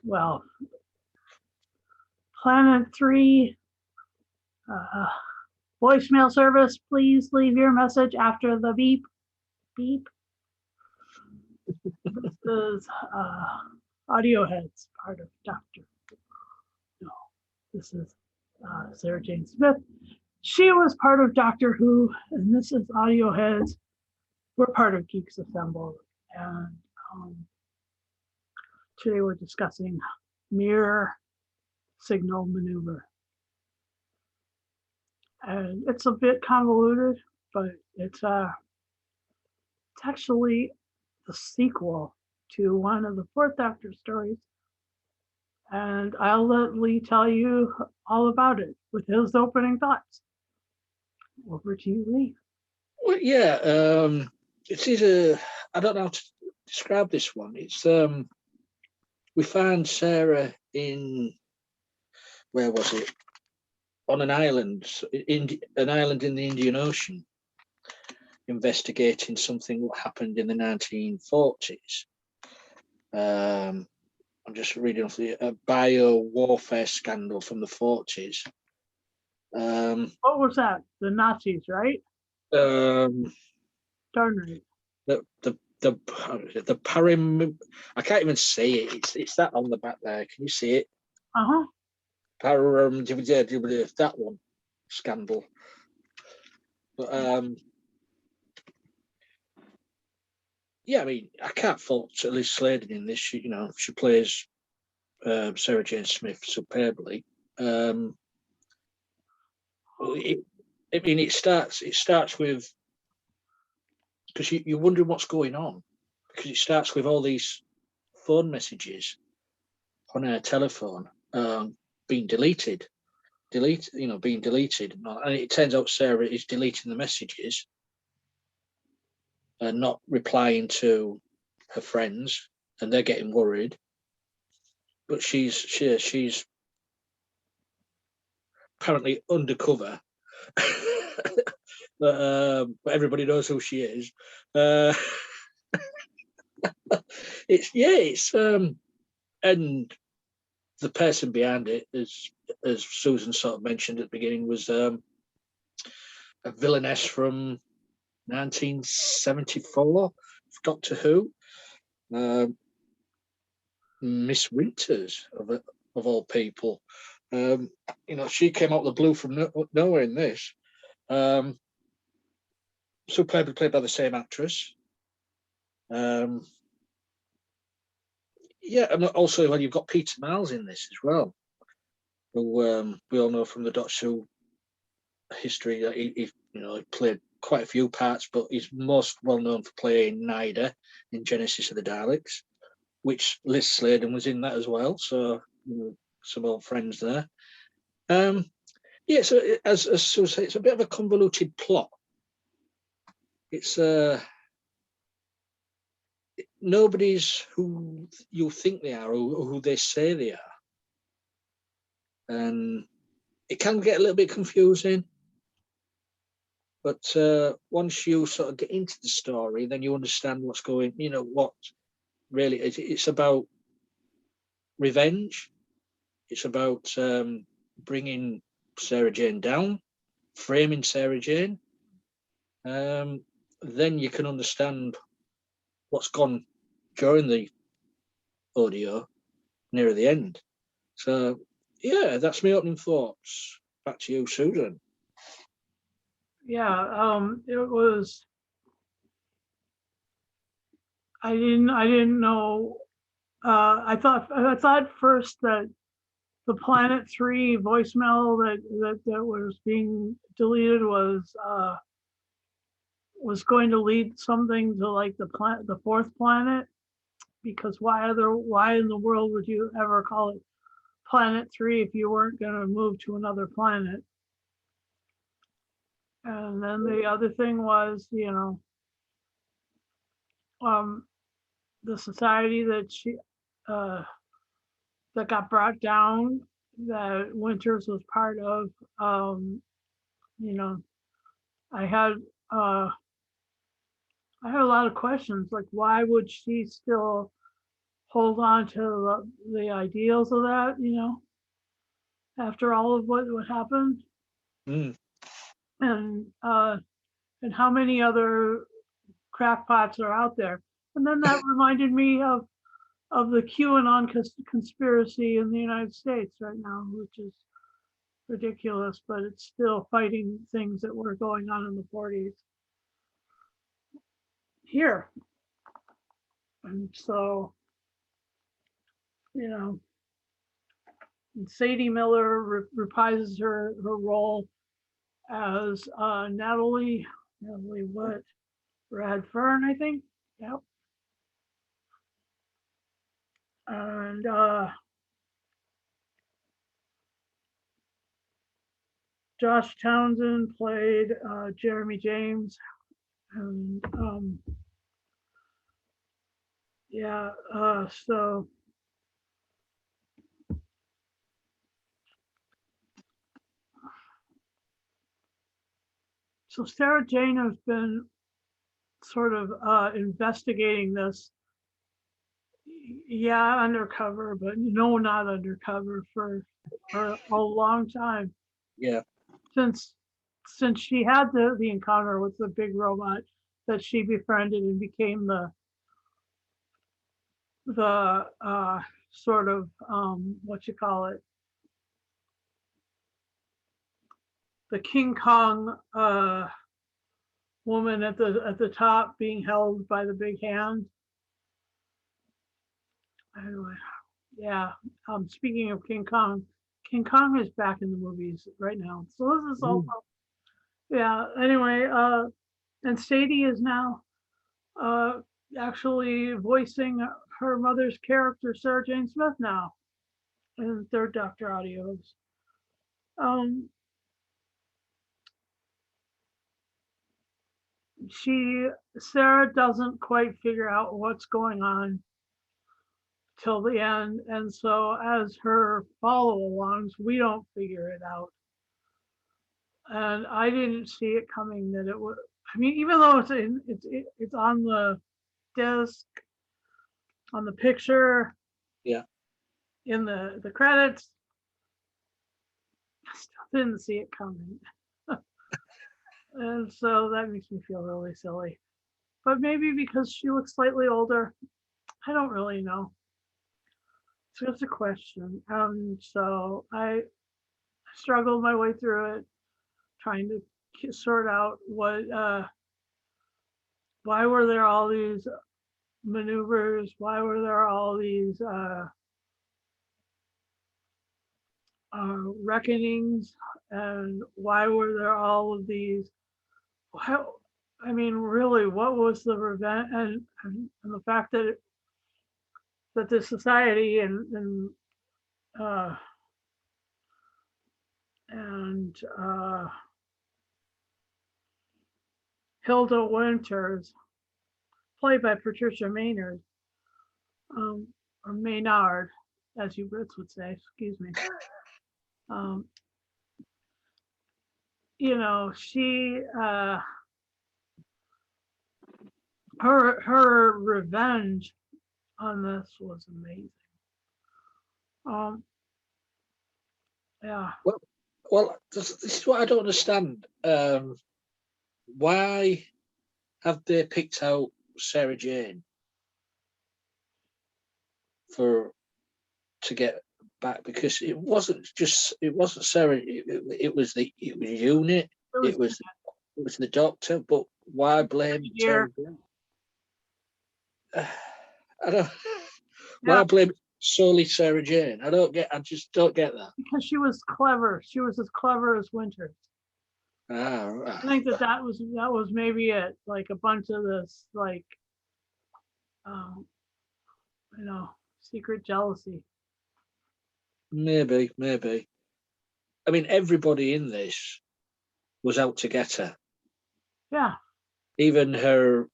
well, Planet 3 voicemail service. Please leave your message after the beep, beep. This is Audio Heads, part of Doctor. No, this is Sarah Jane Smith. She was part of Doctor Who, and this is Audio Heads. We're part of Geeks Assemble, and today we're discussing mirror signal maneuver. And it's a bit convoluted, but it's actually the sequel to one of the Fourth Doctor stories. And I'll let Lee tell you all about it with his opening thoughts. Over to you, Lee. Well, yeah, it's either, I don't know how to describe this one. It's we found Sarah in, where was it? On an island, in the Indian Ocean, investigating something that happened in the 1940s. I'm just reading off the bio warfare scandal from the 40s. What was that? The Nazis, right? Darn right. The parim. I can't even say it. It's that on the back there. Can you see it? Param. That one scandal. But yeah, I mean, I can't fault Liz Sladen in this. She plays Sarah Jane Smith superbly. It starts with, because you're wondering what's going on, because it starts with all these phone messages on her telephone being deleted, being deleted, and it turns out Sarah is deleting the messages and not replying to her friends, and they're getting worried. But she's apparently undercover. But everybody knows who she is. It's and the person behind it, as Susan sort of mentioned at the beginning, was a villainess from 1974, Doctor Who, Miss Winters of all people. She came out of the blue from nowhere in this. Superbly played by the same actress. Yeah, and also you've got Peter Miles in this as well, who we all know from the Doctor Who history that he played quite a few parts, but he's most well known for playing Nyder in Genesis of the Daleks, which Liz Sladen was in that as well. So some old friends there. Yeah, so as Sue said, it's a bit of a convoluted plot. It's nobody's who you think they are or who they say they are. And it can get a little bit confusing. But once you sort of get into the story, then you understand what's going, what really it's about revenge. It's about bringing Sarah Jane down, framing Sarah Jane. Then you can understand what's gone during the audio near the end. So, yeah, that's my opening thoughts. Back to you, Susan. Yeah, it was. I didn't know. I thought first that the Planet 3 voicemail that was being deleted was going to lead something to like the fourth planet, because why in the world would you ever call it Planet 3 if you weren't going to move to another planet? And then the other thing was, the society that that got brought down, that Winters was part of. I had a lot of questions, like why would she still hold on to the ideals of that, after all of what happened, Mm. and how many other crackpots are out there. And then that reminded me of the QAnon conspiracy in the United States right now, which is ridiculous, but it's still fighting things that were going on in the 40s here. And so, and Sadie Miller reprises her role as Natalie what? Radfern, I think. Yep. And Josh Townsend played Jeremy James. And yeah, so Sarah Jane has been sort of investigating this. Yeah, undercover, but no, not undercover for a long time. Yeah. Since she had the encounter with the big robot that she befriended and became the sort of what you call it, the King Kong woman at the top being held by the big hand. Anyway, yeah. Speaking of King Kong is back in the movies right now. So this is also, yeah. Anyway, and Sadie is now actually voicing her mother's character, Sarah Jane Smith, now in Third Doctor audios. Sarah doesn't quite figure out what's going on till the end, and so as her follow-alongs, we don't figure it out. And I didn't see it coming that it would. I mean, even though it's on the disc, on the picture, Yeah. in the credits, I still didn't see it coming. And so that makes me feel really silly. But maybe because she looks slightly older, I don't really know. It's just a question. So I struggled my way through it, trying to sort out why were there all these maneuvers? Why were there all these reckonings? And why were there all of these? I mean, really, what was the revenge? And the fact that the society and Hilda Winters, played by Patricia Maynard, or Maynard, as you Brits would say, excuse me. She her revenge on this was amazing. Yeah. Well, this is what I don't understand. Why have they picked out Sarah Jane to get back? Because it wasn't Sarah. It was Unit. It was the Doctor. But why blame Sarah Jane? I don't. Why blame solely Sarah Jane? I just don't get that. Because she was clever. She was as clever as Winters. I think that was maybe it. Like a bunch of this, like, secret jealousy. Maybe. I mean, everybody in this was out to get her. Yeah. Even her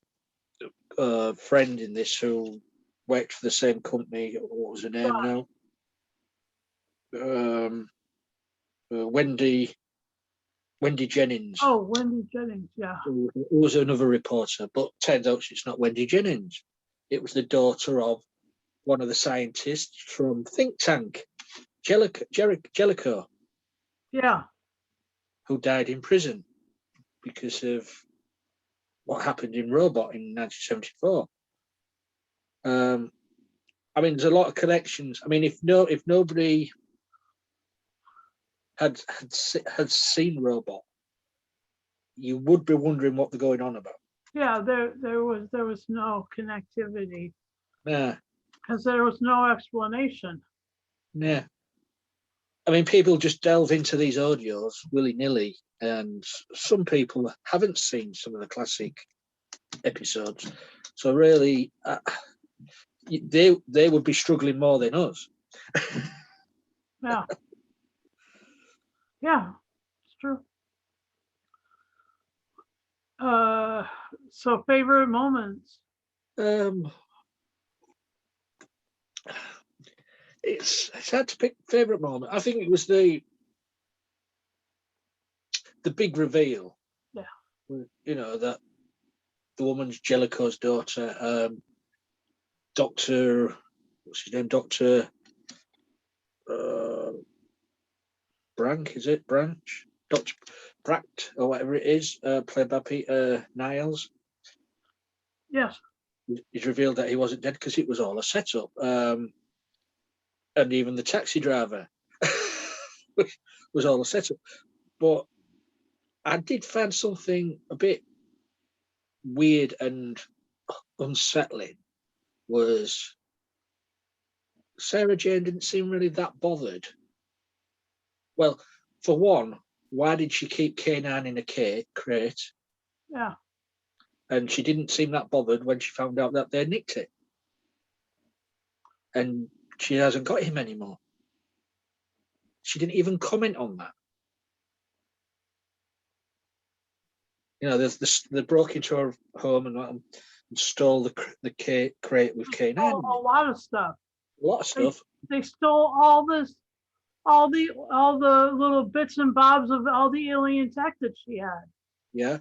friend in this who worked for the same company. What was her name now? Wendy Jennings. Oh, Wendy Jennings, yeah. Who was another reporter, but turns out it's not Wendy Jennings. It was the daughter of one of the scientists from think tank, Jellicoe, Yeah. who died in prison because of what happened in Robot in 1974. I mean, there's a lot of connections. I mean, if nobody had seen Robot, you would be wondering what they're going on about. Yeah, there was no connectivity Yeah, because there was no explanation. yeah. I mean, people just delve into these audios willy-nilly, and some people haven't seen some of the classic episodes. So really, they would be struggling more than us. Yeah. Yeah, it's true. So favorite moments. Um, it's hard to pick favorite moment. I think it was the big reveal. Yeah. You know, that the woman's Jellicoe's daughter, Doctor, what's his name, Doctor Branch, is it Branch? Dr. Bracht or whatever it is, played by Peter Niles. Yes. He's revealed that he wasn't dead because it was all a setup. And even the taxi driver was all a setup. But I did find something a bit weird and unsettling was Sarah Jane didn't seem really that bothered. Well, for one, why did she keep K9 in a crate? Yeah. And she didn't seem that bothered when she found out that they nicked it. And she hasn't got him anymore. She didn't even comment on that. You know, they broke into her home and stole the crate with K9. A lot of stuff. A lot of stuff. They stole all the little bits and bobs of all the alien tech that she had. Yeah.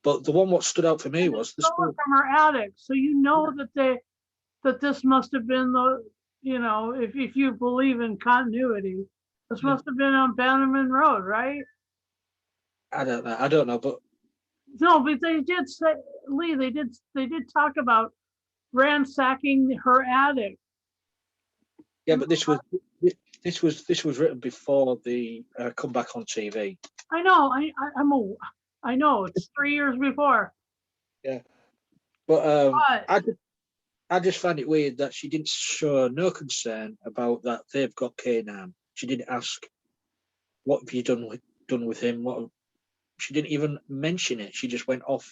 But the one what stood out for me was the stole it from her attic. So you know that this must have been if you believe in continuity, this must have been on Bannerman Road, right? I don't know, but no, but they did say, Lee, they did talk about ransacking her attic. Yeah, but this was written before the comeback on TV. I know, I know it's 3 years before. Yeah, but I just found it weird that she didn't show no concern about that they've got K9. She didn't ask, "What have you done with him?" She didn't even mention it. She just went off.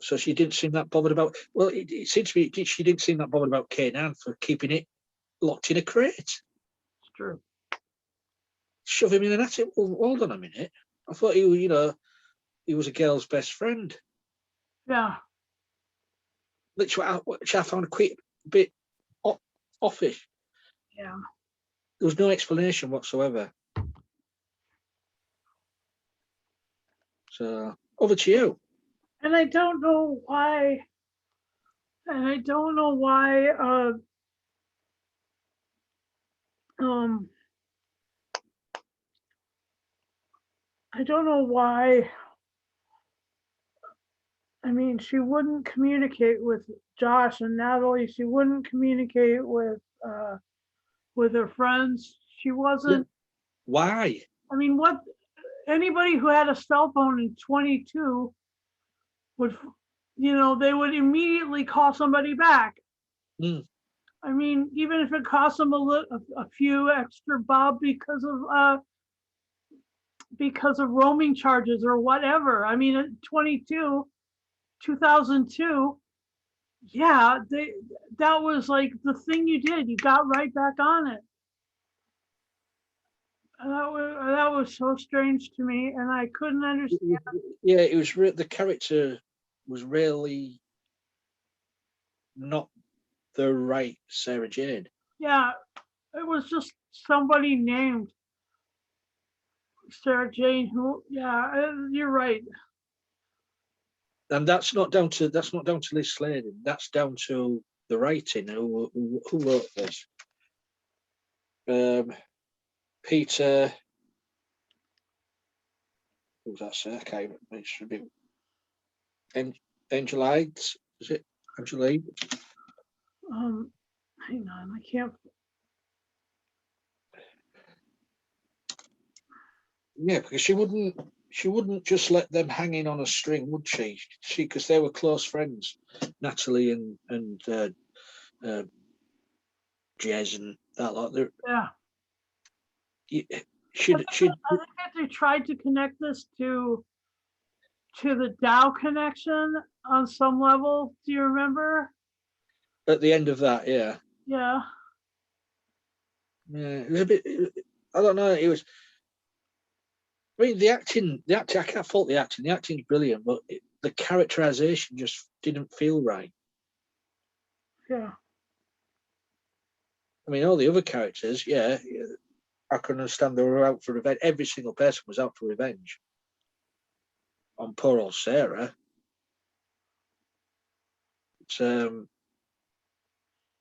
So she didn't seem that bothered about. Well, it seems to me she didn't seem that bothered about K9 for keeping it locked in a crate. It's true. Shove him in an attic. Well, hold on a minute. I thought he was a girl's best friend. Yeah. Which I found a quick bit offish. Yeah. There was no explanation whatsoever. So over to you. And I don't know why. I don't know why I mean, she wouldn't communicate with Josh and Natalie. She wouldn't communicate with her friends. She wasn't. Why? I mean, what anybody who had a cell phone in 22 would, they would immediately call somebody back. Mm. I mean, even if it cost them a few extra bob because of roaming charges or whatever. I mean, at 2002, yeah, that was like the thing you did. You got right back on it. That was so strange to me, and I couldn't understand. Yeah, it was the character was really not the right Sarah Jane. Yeah, it was just somebody named Sarah Jane who. Yeah, you're right. And that's not down to Liz Sladen. That's down to the writing. Who wrote this? Peter. Who's that? Say? Okay, it should be Angelides. Is it Angelide? Hang on, I can't. Yeah, because she wouldn't just let them hanging on a string, would she? Because they were close friends, Natalie and Jez and that lot. Yeah, She'd I think that they tried to connect this to the Dow connection on some level. Do you remember? at the end of that, yeah. Yeah. Yeah, it was a bit. I don't know. It was. I mean, the acting. I can't fault the acting. The acting's brilliant, but the characterization just didn't feel right. Yeah. I mean, all the other characters, yeah, I can understand they were out for revenge. Every single person was out for revenge on poor old Sarah. But,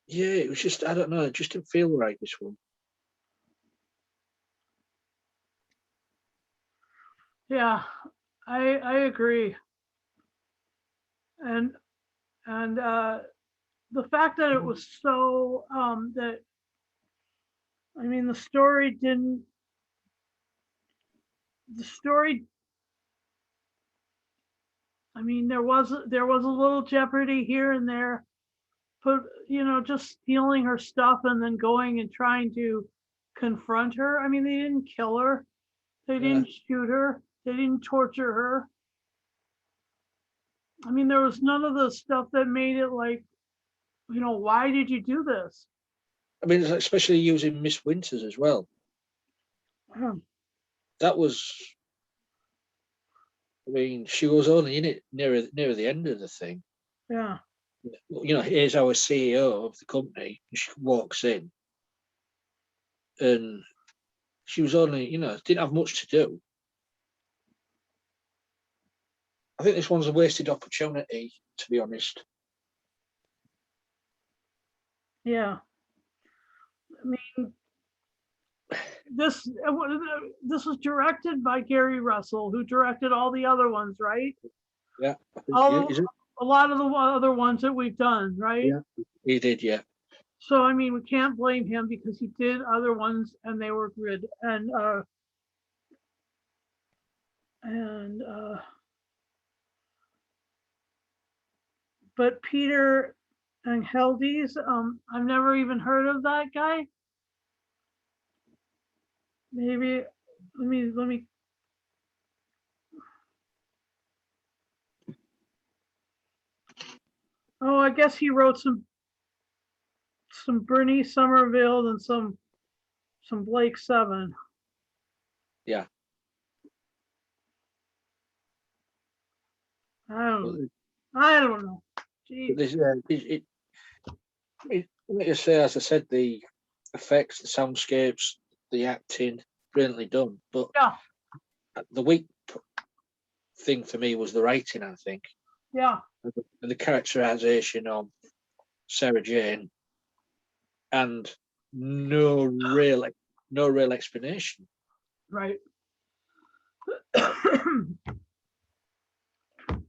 yeah, it was just, I don't know, it just didn't feel right, this one. Yeah, I agree. And the fact that it was so that I mean the story I mean there was a little jeopardy here and there, but just stealing her stuff and then going and trying to confront her. I mean they didn't kill her, they Yeah. didn't shoot her, they didn't torture her. I mean there was none of the stuff that made it like, why did you do this? I mean, especially using Miss Winters as well. That was, I mean, she was only in it near the end of the thing. Yeah. Here's our CEO of the company. She walks in, and she was only, didn't have much to do. I think this one's a wasted opportunity, to be honest. Yeah. I mean, this was directed by Gary Russell, who directed all the other ones, right? Yeah. A lot of the other ones that we've done, right? Yeah, he did, yeah. So I mean, we can't blame him because he did other ones and they were good. But Peter and Heldes, I've never even heard of that guy. Maybe let me. Oh, I guess he wrote some Bernie Somerville and some Blake Seven. Yeah. I don't know. This, let me just say, as I said, the effects, the soundscapes, the acting, brilliantly done. But yeah, the weak thing for me was the writing, I think. Yeah. And the characterization of Sarah Jane, and no real explanation. Right.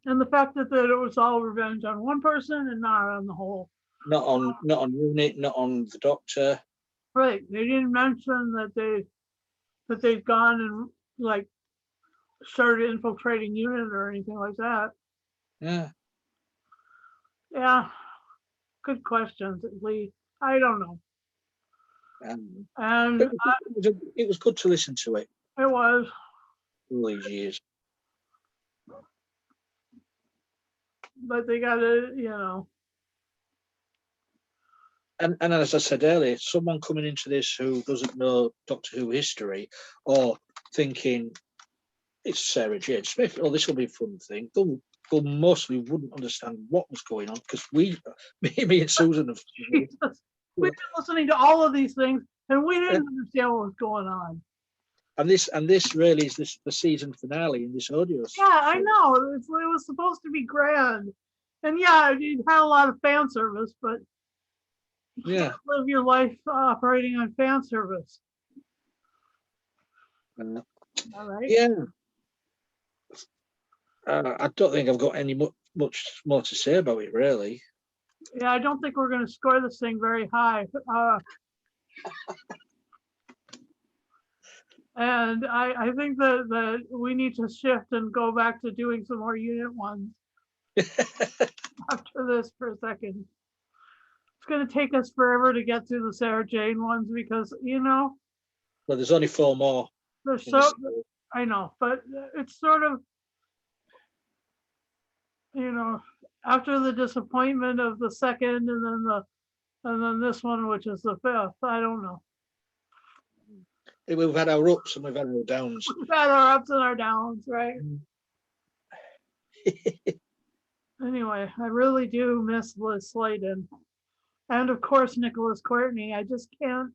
And the fact that it was all revenge on one person and not on the whole. Not on Unit, not on the Doctor. Right. They didn't mention that they've gone and like started infiltrating Unit or anything like that. Yeah. Yeah. Good questions, Lee. I don't know. And it was good to listen to it. It was. All these years. But they got to, And as I said earlier, someone coming into this who doesn't know Doctor Who history or thinking it's Sarah Jane Smith, oh, this will be a fun thing, they'll mostly wouldn't understand what was going on because me and Susan have we've been listening to all of these things and we didn't understand what was going on. And this really is the season finale in this audio. Yeah, I know. It was supposed to be grand. And yeah, it had a lot of fan service, but Yeah. Live your life operating on fan service. All right. Yeah. I don't think I've got any much more to say about it, really. Yeah, I don't think we're going to score this thing very high. And I think that we need to shift and go back to doing some more unit ones after this for a second. It's going to take us forever to get through the Sarah Jane ones because, Well, there's only 4 more. there's in the so, series. I know, but it's sort of, after the disappointment of the second and then this one, which is the fifth, I don't know. We've had our ups and we've had our downs. We've had our ups and our downs, right? Anyway, I really do miss Liz Sladen. And of course, Nicholas Courtney. I just can't.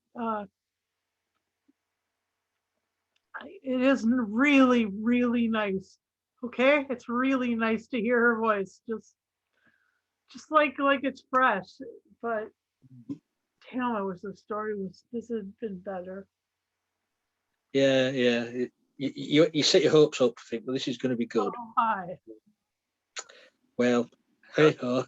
It is really, really nice. Okay, it's really nice to hear her voice, just like it's fresh. But damn, I wish the story was. This had been better. Yeah. You set your hopes up, I think, but this is going to be good. Oh, hi. Well, hey ho.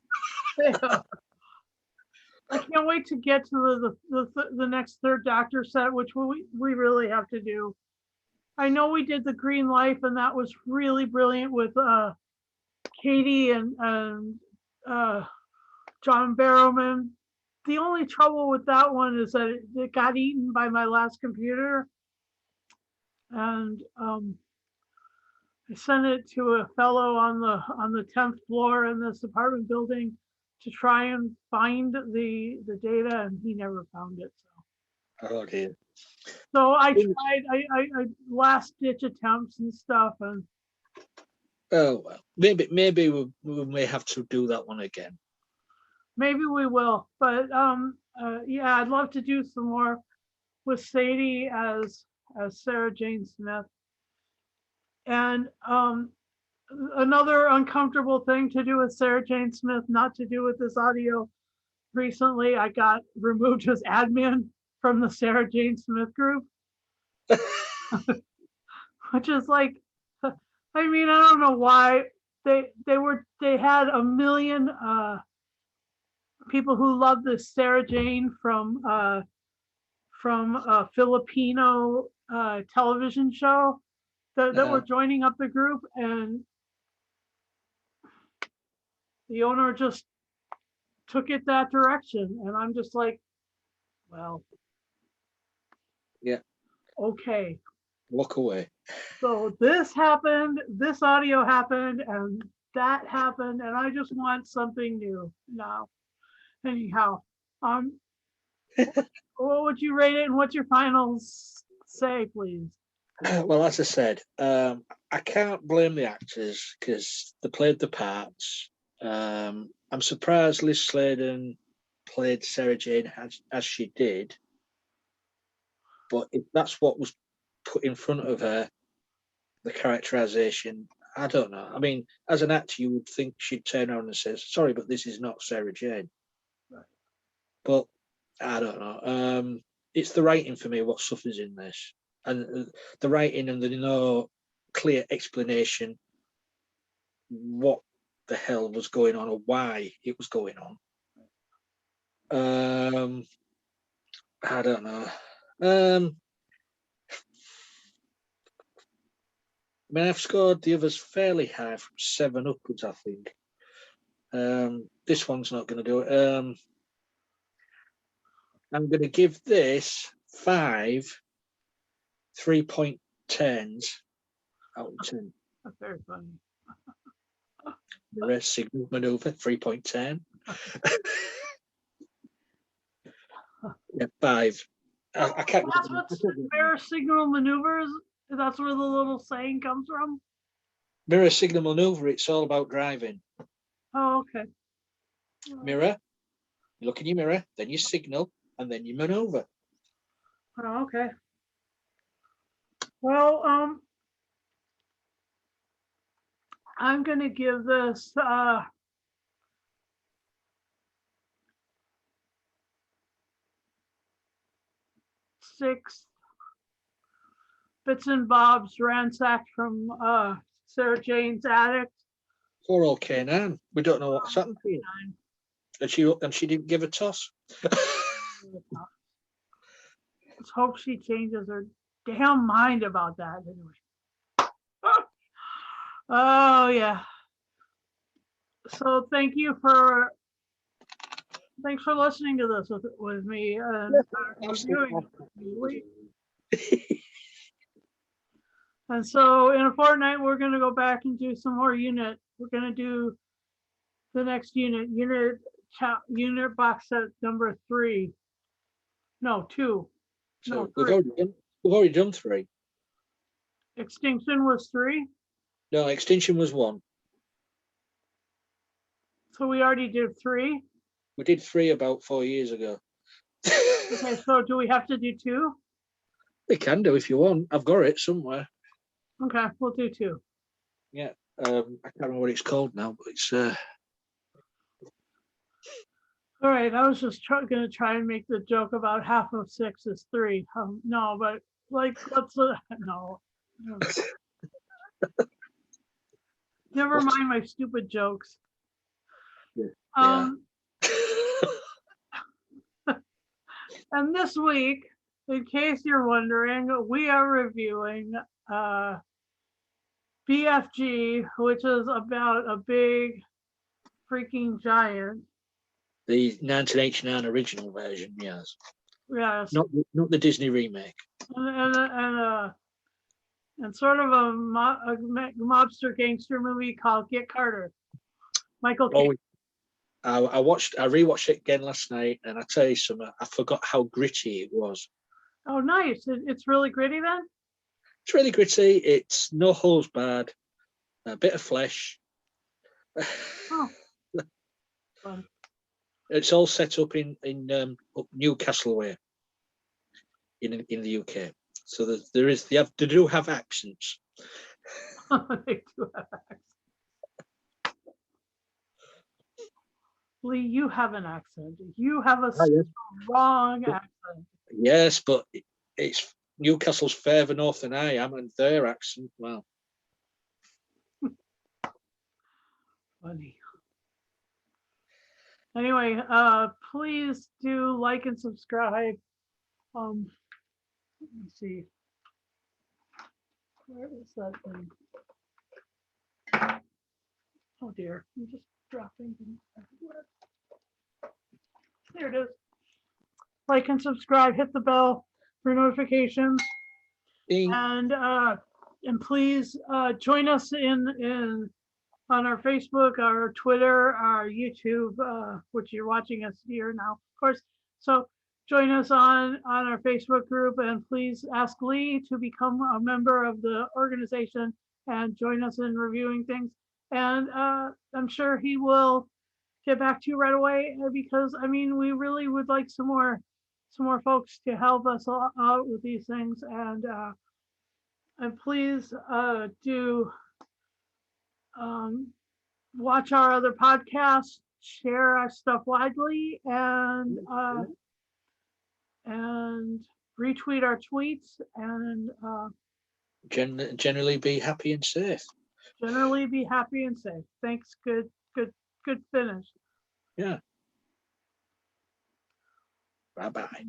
I can't wait to get to the next Third Doctor set, which we really have to do. I know we did the Green Life, and that was really brilliant with Katie and John Barrowman. The only trouble with that one is that it got eaten by my last computer, and I sent it to a fellow on the 10th floor in this apartment building to try and find the data, and he never found it. Oh dear. So I tried, I last ditch attempts and stuff, and Oh well, maybe we may have to do that one again. maybe we will. But yeah, I'd love to do some more with Sadie as Sarah Jane Smith. And another uncomfortable thing to do with Sarah Jane Smith, not to do with this audio. Recently, I got removed as admin from the Sarah Jane Smith group, which is like, I mean, I don't know why they had a million people who love this Sarah Jane from a Filipino television show that were joining up the group, and the owner just took it that direction, and I'm just like, well, Yeah. okay. Walk away. So this happened, this audio happened, and that happened, and I just want something new now. Anyhow, what would you rate it, and what's your finals say, please? Well, as I said, I can't blame the actors because they played the parts. I'm surprised Liz Sladen played Sarah Jane as she did, but if that's what was put in front of her, the characterization, I don't know. I mean, as an actor, you would think she'd turn around and say, "Sorry, but this is not Sarah Jane." Right. But I don't know. It's the writing for me what suffers in this, and the writing, and there's no clear explanation what the hell was going on or why it was going on. I don't know. I mean, I've scored the others fairly high, from 7 upwards, I think. This one's not going to do it. I'm going to give this 5 3.10s out of 10. That's very funny. The rest, Signal Manoeuvre, 3.10. Yeah, 5. I can't. That's what Mirror Signal Maneuvers. That's where the little saying comes from. Mirror Signal Manoeuvre, it's all about driving. Oh, okay. Mirror, you look in your mirror, then you signal, and then you manoeuvre. Oh, okay. Well, I'm gonna give this 6th, bits and bobs ransacked from Sarah Jane's attic. Poor old K9. We don't know what's happened to her. And she didn't give a toss. Let's hope she changes her damn mind about that anyway. Oh yeah. So thanks for listening to this with me and reviewing it with me. And so in a fortnight, we're going to go back and do some more unit. We're going to do the next unit box set number 3. No, 2. So No, we've 3. already done 3. Extinction was 3. No, Extinction was 1. So we already did 3. We did 3 about 4 years ago. Okay, so do we have to do 2? We can do if you want. I've got it somewhere. Okay, we'll do 2. Yeah. I can't remember what it's called now, but it's All right, I was just going to try and make the joke about half of 6 is 3. No, but like, no. Never mind my stupid jokes. Yeah. And this week, in case you're wondering, we are reviewing BFG, which is about a big freaking giant. The 1989 original version, yes. Yes. Not the Disney remake. And sort of a mobster gangster movie called Get Carter. Michael Caine. I rewatched it again last night, and I tell you something, I forgot how gritty it was. Oh, nice. It's really gritty then? It's really gritty. It's no holes barred, a bit of flesh. Oh. Fun. It's all set up in Newcastle way in the UK. So they do have accents. They do have accents. Lee, you have an accent. You have a strong accent. Yes, but it's Newcastle's further north than I am, and their accent, well. Funny. Anyway, please do like and subscribe. Let me see. Where is that thing? Oh dear, I'm just dropping things everywhere. There it is. Like and subscribe, hit the bell for notifications. Ding. And please join us on our Facebook, our Twitter, our YouTube, which you're watching us here now, of course. So join us on our Facebook group, and please ask Lee to become a member of the organization and join us in reviewing things. And I'm sure he will get back to you right away, because I mean, we really would like some more folks to help us out with these things. And please do watch our other podcasts, share our stuff widely, and retweet our tweets, and generally be happy and safe. Generally be happy and safe. Thanks. Good finish. Yeah. Bye-bye.